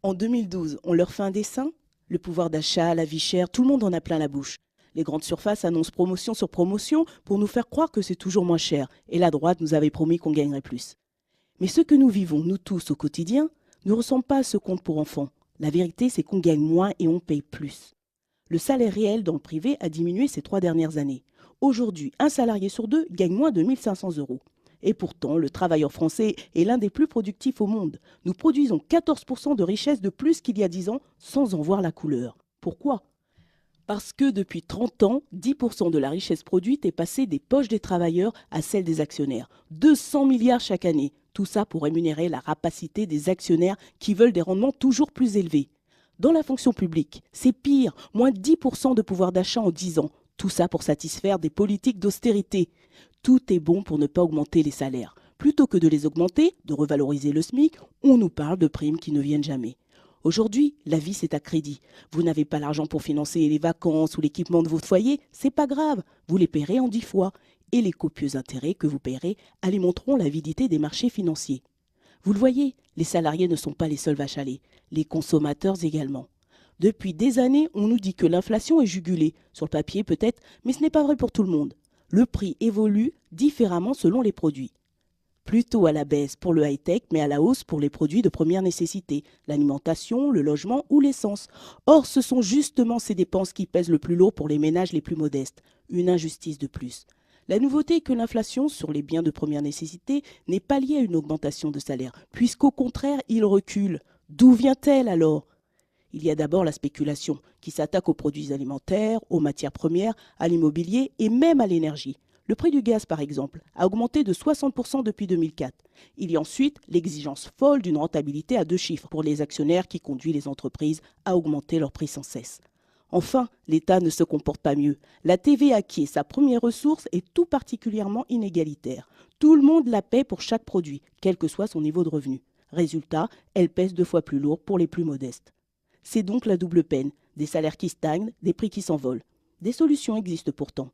En 2012, on leur fait un dessin? Le pouvoir d'achat, la vie chère, tout le monde en a plein la bouche. Les grandes surfaces annoncent promotion sur promotion pour nous faire croire que c'est toujours moins cher. Et la droite nous avait promis qu'on gagnerait plus. Mais ce que nous vivons, nous tous, au quotidien, ne ressemble pas à ce conte pour enfants. La vérité, c'est qu'on gagne moins et on paye plus. Le salaire réel dans le privé a diminué ces 3 dernières années. Aujourd'hui, un salarié sur deux gagne moins de 1 500 euros. Et pourtant, le travailleur français est l'un des plus productifs au monde. Nous produisons 14% de richesse de plus qu'il y a 10 ans sans en voir la couleur. Pourquoi? Parce que depuis 30 ans, 10% de la richesse produite est passée des poches des travailleurs à celles des actionnaires. 200 milliards chaque année. Tout ça pour rémunérer la rapacité des actionnaires qui veulent des rendements toujours plus élevés. Dans la fonction publique, c'est pire, moins 10% de pouvoir d'achat en 10 ans. Tout ça pour satisfaire des politiques d'austérité. Tout est bon pour ne pas augmenter les salaires. Plutôt que de les augmenter, de revaloriser le SMIC, on nous parle de primes qui ne viennent jamais. Aujourd'hui, la vie c'est à crédit. Vous n'avez pas l'argent pour financer les vacances ou l'équipement de votre foyer, c'est pas grave, vous les paierez en 10 fois. Et les copieux intérêts que vous paierez alimenteront l'avidité des marchés financiers. Vous le voyez, les salariés ne sont pas les seuls vaches à lait, les consommateurs également. Depuis des années, on nous dit que l'inflation est jugulée, sur le papier peut-être, mais ce n'est pas vrai pour tout le monde. Le prix évolue différemment selon les produits. Plutôt à la baisse pour le high-tech, mais à la hausse pour les produits de première nécessité, l'alimentation, le logement ou l'essence. Or, ce sont justement ces dépenses qui pèsent le plus lourd pour les ménages les plus modestes. Une injustice de plus. La nouveauté est que l'inflation sur les biens de première nécessité n'est pas liée à une augmentation de salaire, puisqu'au contraire, il recule. D'où vient-elle alors? Il y a d'abord la spéculation, qui s'attaque aux produits alimentaires, aux matières premières, à l'immobilier et même à l'énergie. Le prix du gaz, par exemple, a augmenté de 60% depuis 2004. Il y a ensuite l'exigence folle d'une rentabilité à 2 chiffres pour les actionnaires qui conduit les entreprises à augmenter leurs prix sans cesse. Enfin, l'État ne se comporte pas mieux. La TVA, qui est sa première ressource, est tout particulièrement inégalitaire. Tout le monde la paie pour chaque produit, quel que soit son niveau de revenu. Résultat, elle pèse 2 fois plus lourd pour les plus modestes. C'est donc la double peine, des salaires qui stagnent, des prix qui s'envolent. Des solutions existent pourtant.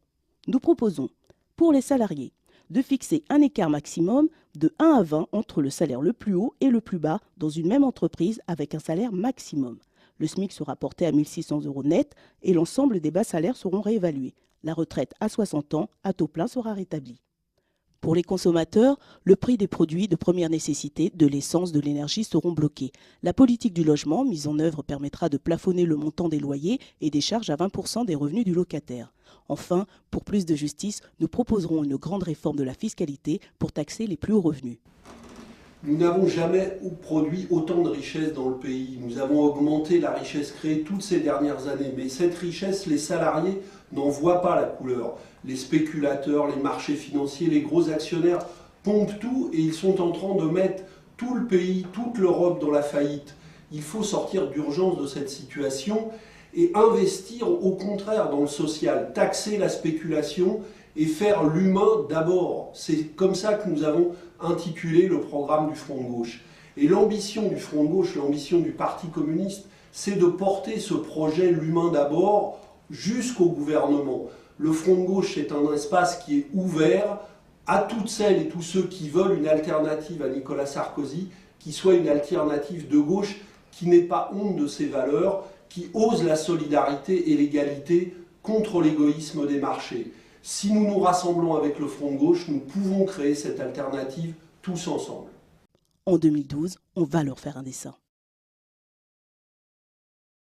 Nous proposons, pour les salariés, de fixer un écart maximum de 1 à 20 entre le salaire le plus haut et le plus bas dans une même entreprise avec un salaire maximum. Le SMIC sera porté à 1 600 euros net et l'ensemble des bas salaires seront réévalués. La retraite à 60 ans, à taux plein, sera rétablie. Pour les consommateurs, le prix des produits de première nécessité, de l'essence, de l'énergie seront bloqués. La politique du logement mise en œuvre permettra de plafonner le montant des loyers et des charges à 20% des revenus du locataire. Enfin, pour plus de justice, nous proposerons une grande réforme de la fiscalité pour taxer les plus hauts revenus. Nous n'avons jamais produit autant de richesses dans le pays. Nous avons augmenté la richesse créée toutes ces dernières années. Mais cette richesse, les salariés n'en voient pas la couleur. Les spéculateurs, les marchés financiers, les gros actionnaires pompent tout et ils sont en train de mettre tout le pays, toute l'Europe dans la faillite. Il faut sortir d'urgence de cette situation et investir au contraire dans le social, taxer la spéculation et faire l'humain d'abord. C'est comme ça que nous avons intitulé le programme du Front de gauche. Et l'ambition du Front de gauche, l'ambition du Parti communiste, c'est de porter ce projet l'humain d'abord jusqu'au gouvernement. Le Front de gauche est un espace qui est ouvert à toutes celles et tous ceux qui veulent une alternative à Nicolas Sarkozy, qui soit une alternative de gauche, qui n'ait pas honte de ses valeurs, qui ose la solidarité et l'égalité contre l'égoïsme des marchés. Si nous nous rassemblons avec le Front de gauche, nous pouvons créer cette alternative tous ensemble. En 2012, on va leur faire un dessin.